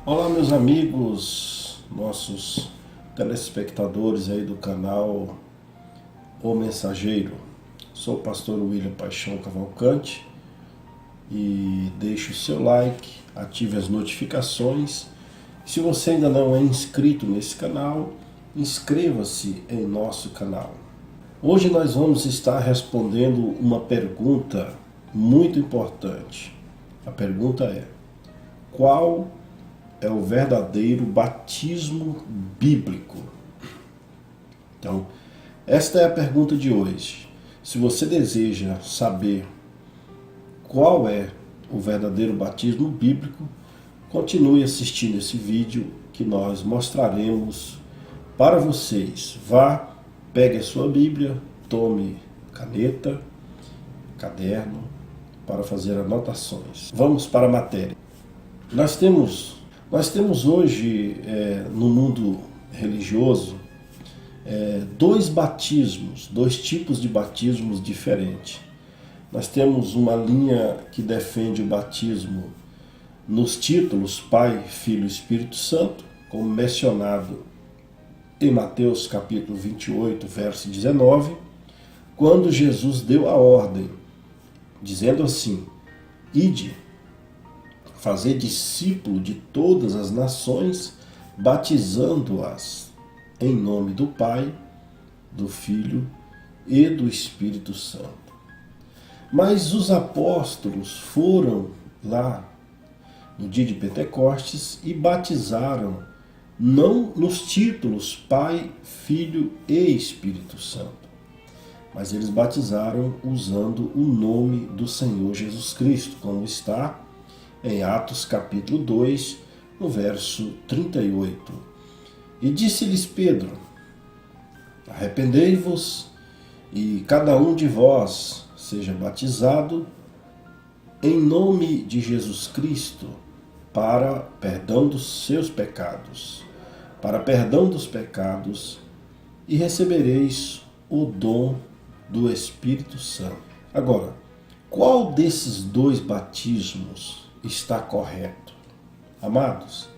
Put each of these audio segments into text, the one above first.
Olá, meus amigos, nossos telespectadores aí do canal O Mensageiro. Sou o pastor William Paixão Cavalcante e deixe o seu like, ative as notificações. Se você ainda não é inscrito nesse canal, inscreva-se em nosso canal. Hoje nós vamos estar respondendo uma pergunta muito importante. A pergunta é: qual é o verdadeiro batismo bíblico? Então, esta é a pergunta de hoje. Se você deseja saber qual é o verdadeiro batismo bíblico, continue assistindo esse vídeo que nós mostraremos para vocês. Vá, pegue a sua Bíblia, tome caneta, caderno para fazer anotações. Vamos para a matéria. Nós temos hoje, no mundo religioso, dois batismos, dois tipos de batismos diferentes. Nós temos uma linha que defende o batismo nos títulos Pai, Filho e Espírito Santo, como mencionado em Mateus capítulo 28, verso 19, quando Jesus deu a ordem, dizendo assim: Ide, fazer discípulo de todas as nações, batizando-as em nome do Pai, do Filho e do Espírito Santo. Mas os apóstolos foram lá no dia de Pentecostes e batizaram não nos títulos Pai, Filho e Espírito Santo, mas eles batizaram usando o nome do Senhor Jesus Cristo, como está em Atos capítulo 2, no verso 38. E disse-lhes Pedro: arrependei-vos e cada um de vós seja batizado em nome de Jesus Cristo para perdão dos seus pecados, e recebereis o dom do Espírito Santo. Agora, qual desses dois batismos está correto? Amados,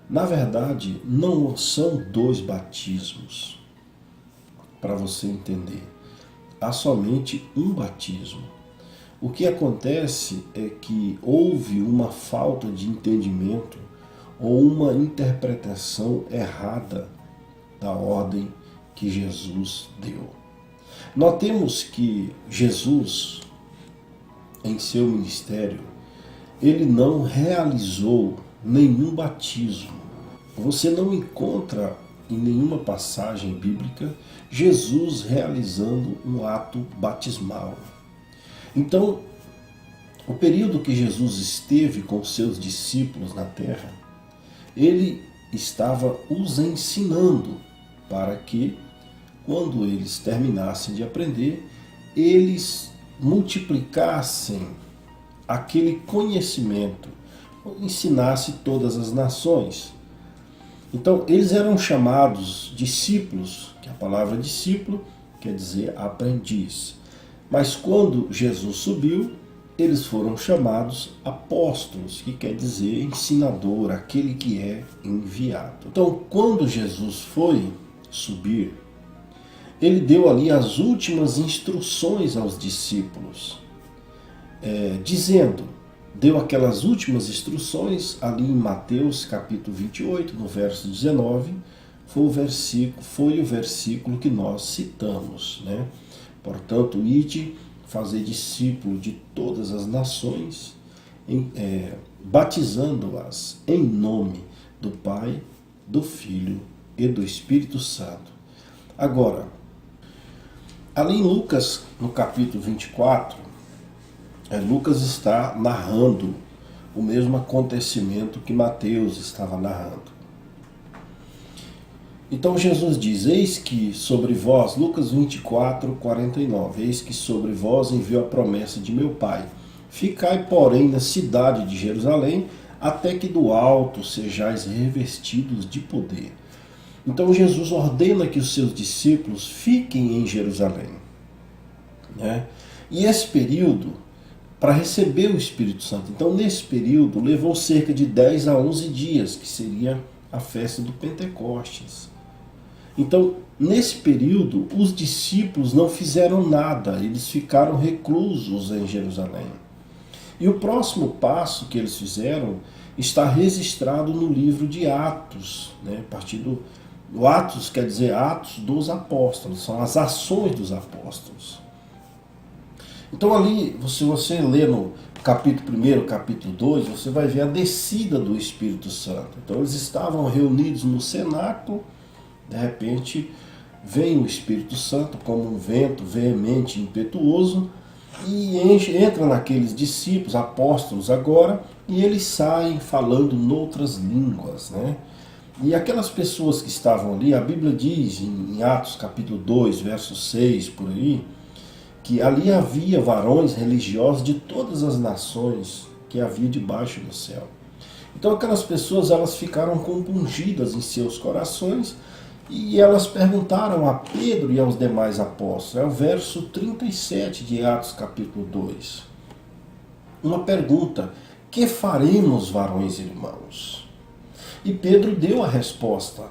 na verdade, não são dois batismos, para você entender. Há somente um batismo. O que acontece é que houve uma falta de entendimento ou uma interpretação errada da ordem que Jesus deu. Notemos que Jesus, em seu ministério, ele não realizou nenhum batismo. Você não encontra em nenhuma passagem bíblica Jesus realizando um ato batismal. Então, o período que Jesus esteve com seus discípulos na terra, ele estava os ensinando para que, quando eles terminassem de aprender, eles multiplicassem aquele conhecimento, ensinasse todas as nações. Então, eles eram chamados discípulos, que a palavra discípulo quer dizer aprendiz. Mas quando Jesus subiu, eles foram chamados apóstolos, que quer dizer ensinador, aquele que é enviado. Então, quando Jesus foi subir, ele deu ali as últimas instruções aos discípulos, deu aquelas últimas instruções ali em Mateus capítulo 28, no verso 19, foi o versículo que nós citamos, né? Portanto, ide, fazer discípulo de todas as nações, batizando-as em nome do Pai, do Filho e do Espírito Santo. Agora, ali em Lucas, no capítulo 24, Lucas está narrando o mesmo acontecimento que Mateus estava narrando. Então Jesus diz: eis que sobre vós, Lucas 24, 49, eis que sobre vós enviou a promessa de meu Pai. Ficai, porém, na cidade de Jerusalém, até que do alto sejais revestidos de poder. Então Jesus ordena que os seus discípulos fiquem em Jerusalém, né? E esse período para receber o Espírito Santo. Então, nesse período, levou cerca de 10 a 11 dias, que seria a festa do Pentecostes. Então, nesse período, os discípulos não fizeram nada, eles ficaram reclusos em Jerusalém. E o próximo passo que eles fizeram está registrado no livro de Atos, né? A partir do Atos quer dizer Atos dos Apóstolos, são as ações dos apóstolos. Então ali, se você ler no capítulo 1, capítulo 2, você vai ver a descida do Espírito Santo. Então eles estavam reunidos no cenáculo, de repente vem o Espírito Santo como um vento veemente, impetuoso, e entra naqueles discípulos, apóstolos agora, e eles saem falando noutras línguas, né? E aquelas pessoas que estavam ali, a Bíblia diz em Atos capítulo 2, verso 6, por aí, que ali havia varões religiosos de todas as nações que havia debaixo do céu. Então aquelas pessoas, elas ficaram compungidas em seus corações e elas perguntaram a Pedro e aos demais apóstolos. É o verso 37 de Atos capítulo 2. Uma pergunta: que faremos, varões irmãos? E Pedro deu a resposta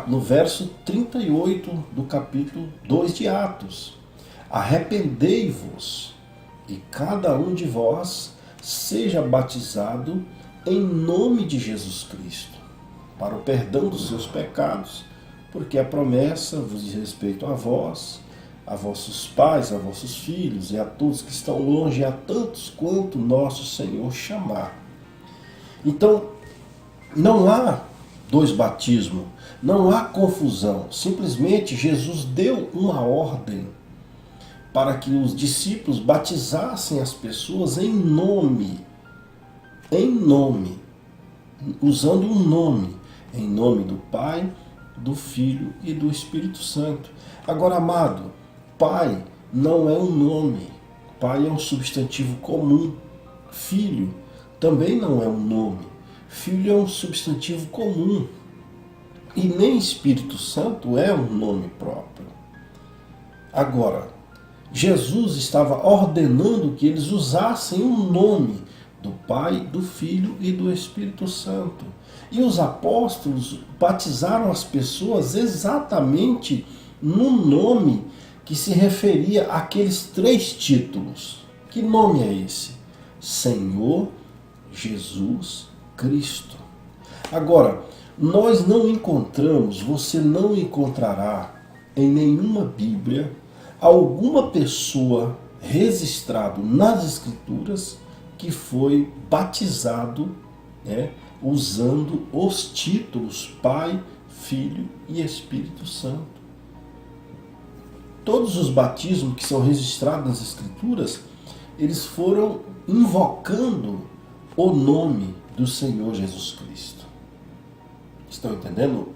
no verso 38 do capítulo 2 de Atos. Arrependei-vos e cada um de vós seja batizado em nome de Jesus Cristo, para o perdão dos seus pecados, porque a promessa vos diz respeito a vós, a vossos pais, a vossos filhos e a todos que estão longe, e a tantos quanto nosso Senhor chamar. Então, não há dois batismos, não há confusão. Simplesmente Jesus deu uma ordem para que os discípulos batizassem as pessoas em nome, usando um nome, em nome do Pai, do Filho e do Espírito Santo. Agora, amado, Pai não é um nome, Pai é um substantivo comum, Filho também não é um nome, Filho é um substantivo comum, e nem Espírito Santo é um nome próprio. Agora, Jesus estava ordenando que eles usassem um nome do Pai, do Filho e do Espírito Santo. E os apóstolos batizaram as pessoas exatamente no nome que se referia àqueles 3 títulos. Que nome é esse? Senhor Jesus Cristo. Agora, nós não encontramos, você não encontrará em nenhuma Bíblia alguma pessoa registrado nas Escrituras que foi batizado, né, usando os títulos Pai, Filho e Espírito Santo. Todos os batismos que são registrados nas Escrituras, eles foram invocando o nome do Senhor Jesus Cristo. Estão entendendo,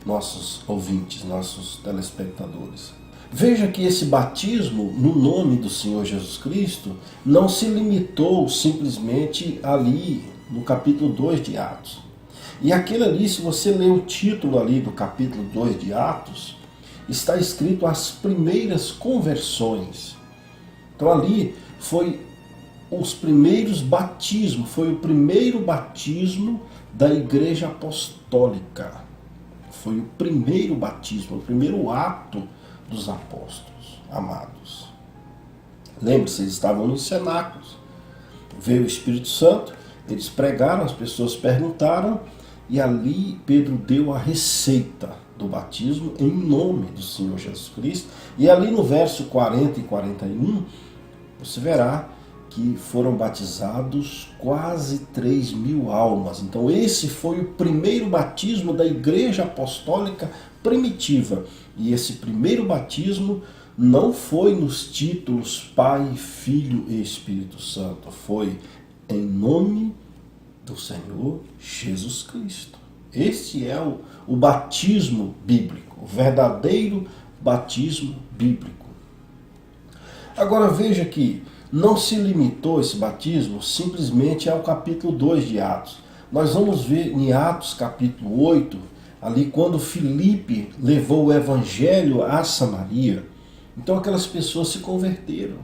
nossos ouvintes, nossos telespectadores? Veja que esse batismo no nome do Senhor Jesus Cristo não se limitou simplesmente ali no capítulo 2 de Atos. E aquele ali, se você ler o título ali do capítulo 2 de Atos, está escrito as primeiras conversões. Então ali foi os primeiros batismos, foi o primeiro batismo da Igreja Apostólica. Foi o primeiro batismo, o primeiro ato dos apóstolos, amados. Lembre-se, eles estavam nos cenáculos. Veio o Espírito Santo, eles pregaram, as pessoas perguntaram, e ali Pedro deu a receita do batismo em nome do Senhor Jesus Cristo. E ali no verso 40 e 41, você verá que foram batizados quase 3.000 almas. Então esse foi o primeiro batismo da Igreja Apostólica primitiva. E esse primeiro batismo não foi nos títulos Pai, Filho e Espírito Santo. Foi em nome do Senhor Jesus Cristo. Este é o batismo bíblico, o verdadeiro batismo bíblico. Agora veja que não se limitou esse batismo simplesmente ao capítulo 2 de Atos. Nós vamos ver em Atos capítulo 8, ali quando Filipe levou o evangelho a Samaria. Então aquelas pessoas se converteram.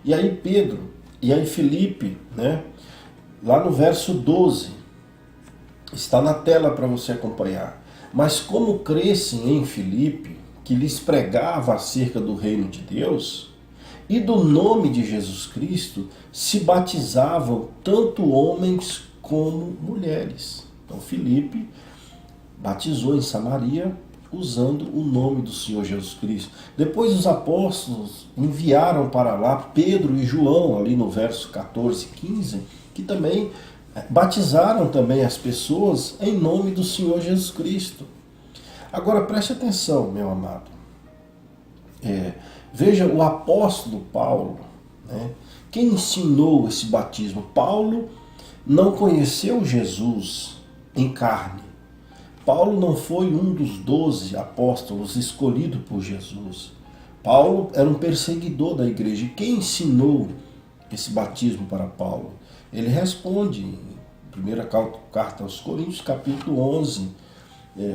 E aí Pedro, E aí Filipe, né, lá no verso 12, está na tela para você acompanhar. Mas como crescem em Filipe, que lhes pregava acerca do reino de Deus e do nome de Jesus Cristo, se batizavam tanto homens como mulheres. Então Filipe batizou em Samaria usando o nome do Senhor Jesus Cristo. Depois os apóstolos enviaram para lá Pedro e João, ali no verso 14 e 15, que também batizaram também as pessoas em nome do Senhor Jesus Cristo. Agora preste atenção, meu amado. Veja o apóstolo Paulo, né? Quem ensinou esse batismo? Paulo não conheceu Jesus em carne. Paulo não foi um dos 12 apóstolos escolhido por Jesus. Paulo era um perseguidor da igreja. E quem ensinou esse batismo para Paulo? Ele responde em 1ª carta aos Coríntios, capítulo 11,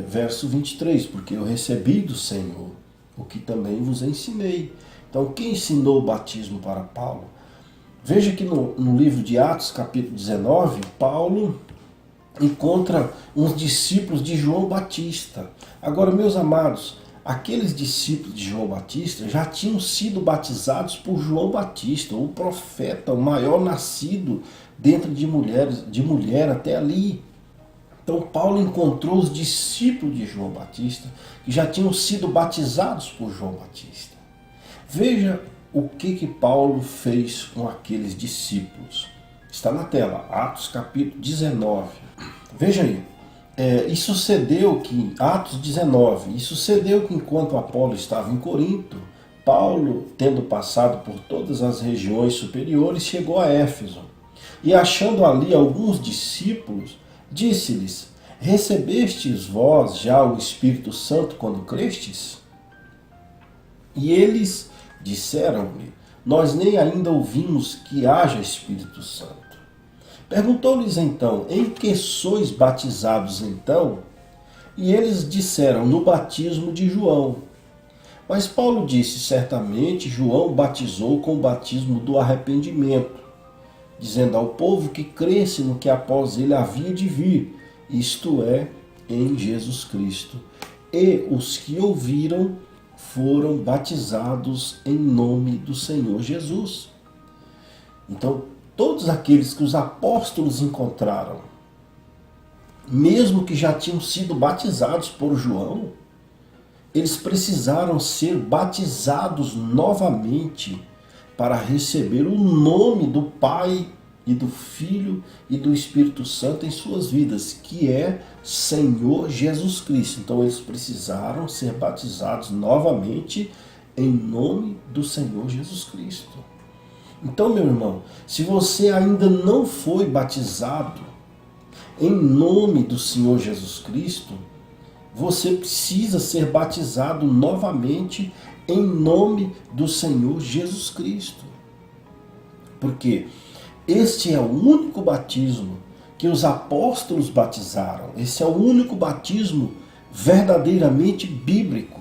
verso 23, porque eu recebi do Senhor o que também vos ensinei. Então, quem ensinou o batismo para Paulo? Veja que no livro de Atos, capítulo 19, Paulo encontra uns discípulos de João Batista. Agora, meus amados, aqueles discípulos de João Batista já tinham sido batizados por João Batista, o profeta, o maior nascido dentro de mulher até ali. Então Paulo encontrou os discípulos de João Batista que já tinham sido batizados por João Batista. Veja o que Paulo fez com aqueles discípulos. Está na tela, Atos capítulo 19. Veja aí. Atos 19, e sucedeu que enquanto Apolo estava em Corinto, Paulo, tendo passado por todas as regiões superiores, chegou a Éfeso. E achando ali alguns discípulos, disse-lhes: recebestes vós já o Espírito Santo quando crestes? E eles disseram-lhe: nós nem ainda ouvimos que haja Espírito Santo. Perguntou-lhes então: em que sois batizados então? E eles disseram: no batismo de João. Mas Paulo disse: certamente João batizou com o batismo do arrependimento, dizendo ao povo que cresce no que após ele havia de vir, isto é, em Jesus Cristo. E os que ouviram foram batizados em nome do Senhor Jesus. Então, todos aqueles que os apóstolos encontraram, mesmo que já tinham sido batizados por João, eles precisaram ser batizados novamente para receber o nome do Pai e do Filho e do Espírito Santo em suas vidas, que é Senhor Jesus Cristo. Então eles precisaram ser batizados novamente em nome do Senhor Jesus Cristo. Então, meu irmão, se você ainda não foi batizado em nome do Senhor Jesus Cristo, você precisa ser batizado novamente em nome do Senhor Jesus Cristo. Porque este é o único batismo que os apóstolos batizaram. Esse é o único batismo verdadeiramente bíblico.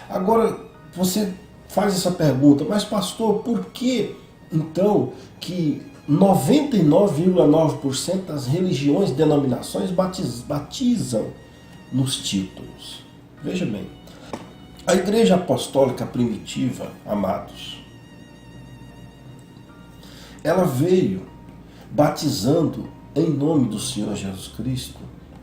Agora, você faz essa pergunta: mas pastor, por que então que 99,9% das religiões e denominações batizam nos títulos? Veja bem, a Igreja Apostólica Primitiva, amados, ela veio batizando em nome do Senhor Jesus Cristo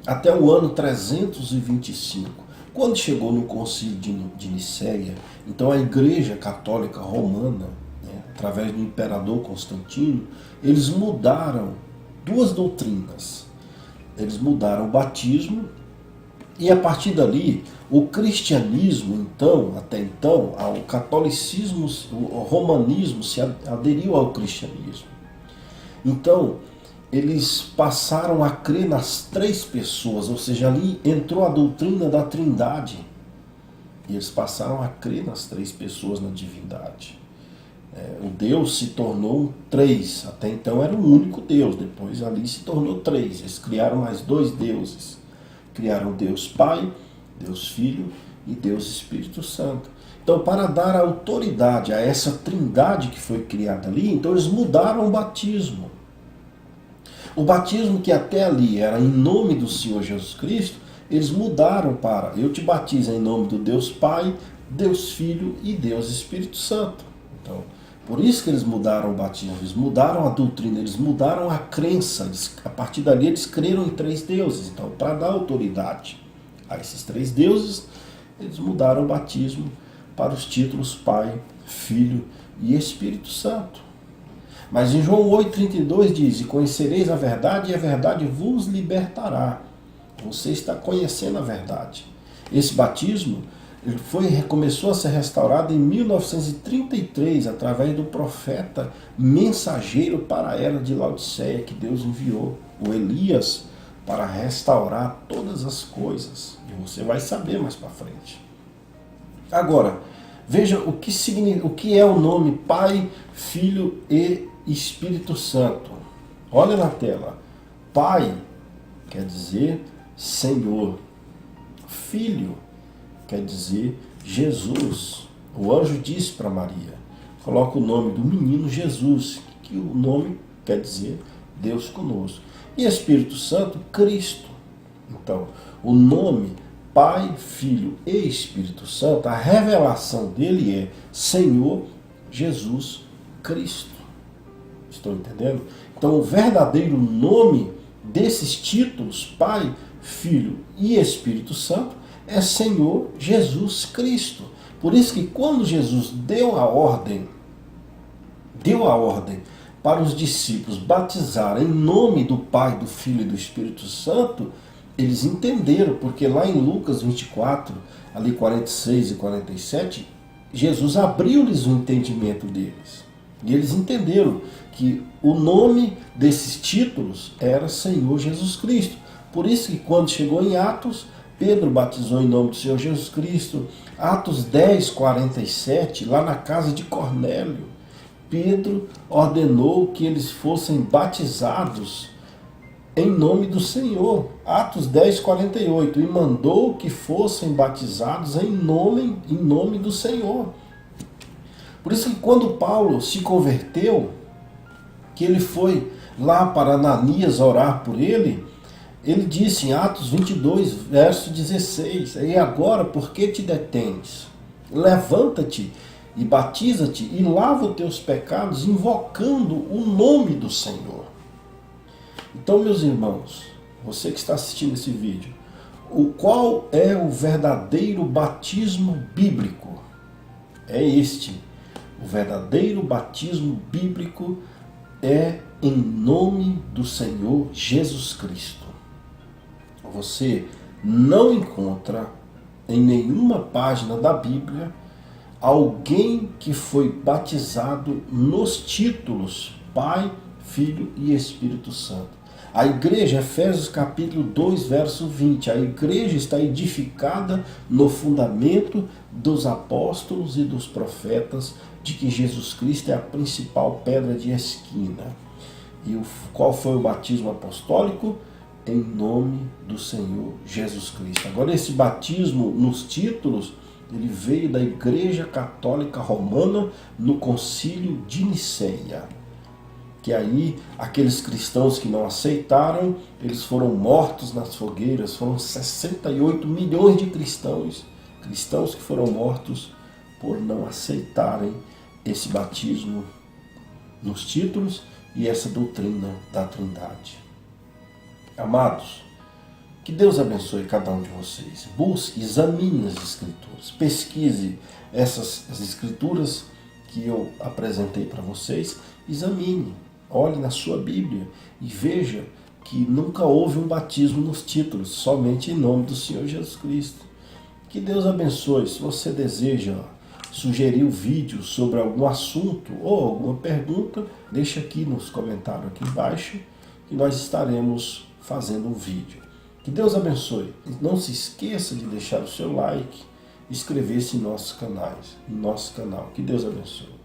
até o ano 325. Quando chegou no concílio de Nicéia, então a Igreja Católica Romana, através do imperador Constantino, eles mudaram duas doutrinas. Eles mudaram o batismo e, a partir dali, o cristianismo, então, até então, o catolicismo, o romanismo se aderiu ao cristianismo. Então, eles passaram a crer nas três pessoas, ou seja, ali entrou a doutrina da Trindade. E eles passaram a crer nas três pessoas, na divindade. O Deus se tornou três. Até então era um único Deus, depois ali se tornou três. Eles criaram mais dois deuses. Criaram Deus Pai, Deus Filho e Deus Espírito Santo. Então, para dar autoridade a essa trindade que foi criada ali, então eles mudaram o batismo. O batismo que até ali era em nome do Senhor Jesus Cristo, eles mudaram para: eu te batizo em nome do Deus Pai, Deus Filho e Deus Espírito Santo. Então, por isso que eles mudaram o batismo, eles mudaram a doutrina, eles mudaram a crença. A partir dali eles creram em 3 deuses. Então, para dar autoridade a esses 3 deuses, eles mudaram o batismo para os títulos Pai, Filho e Espírito Santo. Mas em João 8,32 diz: e conhecereis a verdade, e a verdade vos libertará. Você está conhecendo a verdade. Esse batismo começou a ser restaurado em 1933, através do profeta mensageiro para a era de Laodiceia, que Deus enviou, o Elias, para restaurar todas as coisas. E você vai saber mais para frente. Agora, veja o que é o nome Pai, Filho e Espírito Santo. Olha na tela. Pai quer dizer Senhor. Filho quer dizer Jesus. O anjo disse para Maria: coloca o nome do menino Jesus, que o nome quer dizer Deus conosco. E Espírito Santo, Cristo. Então, o nome Pai, Filho e Espírito Santo, a revelação dele é Senhor Jesus Cristo. Estão entendendo? Então, o verdadeiro nome desses títulos, Pai, Filho e Espírito Santo, é Senhor Jesus Cristo. Por isso que quando Jesus deu a ordem para os discípulos batizarem em nome do Pai, do Filho e do Espírito Santo, eles entenderam, porque lá em Lucas 24, ali 46 e 47, Jesus abriu-lhes o entendimento deles. E eles entenderam que o nome desses títulos era Senhor Jesus Cristo. Por isso que quando chegou em Atos, Pedro batizou em nome do Senhor Jesus Cristo. Atos 10, 47, lá na casa de Cornélio, Pedro ordenou que eles fossem batizados em nome do Senhor. Atos 10, 48, e mandou que fossem batizados em nome do Senhor. Por isso que quando Paulo se converteu, que ele foi lá para Ananias orar por ele, ele disse em Atos 22, verso 16, e agora, por que te detens? Levanta-te e batiza-te e lava os teus pecados, invocando o nome do Senhor. Então, meus irmãos, você que está assistindo esse vídeo, qual é o verdadeiro batismo bíblico? É este. O verdadeiro batismo bíblico é em nome do Senhor Jesus Cristo. Você não encontra em nenhuma página da Bíblia alguém que foi batizado nos títulos Pai, Filho e Espírito Santo. A igreja, Efésios capítulo 2, verso 20, a igreja está edificada no fundamento dos apóstolos e dos profetas, de que Jesus Cristo é a principal pedra de esquina. E qual foi o batismo apostólico? Em nome do Senhor Jesus Cristo. Agora, esse batismo nos títulos, ele veio da Igreja Católica Romana no Concílio de Nicéia. Que aí, aqueles cristãos que não aceitaram, eles foram mortos nas fogueiras. Foram 68 milhões de cristãos que foram mortos por não aceitarem esse batismo nos títulos e essa doutrina da Trindade. Amados, que Deus abençoe cada um de vocês. Busque, examine as Escrituras, pesquise essas Escrituras que eu apresentei para vocês, examine, olhe na sua Bíblia e veja que nunca houve um batismo nos títulos, somente em nome do Senhor Jesus Cristo. Que Deus abençoe. Se você deseja sugerir um vídeo sobre algum assunto ou alguma pergunta, deixa aqui nos comentários aqui embaixo que nós estaremos fazendo um vídeo. Que Deus abençoe. Não se esqueça de deixar o seu like e inscrever-se em nosso canal. Que Deus abençoe.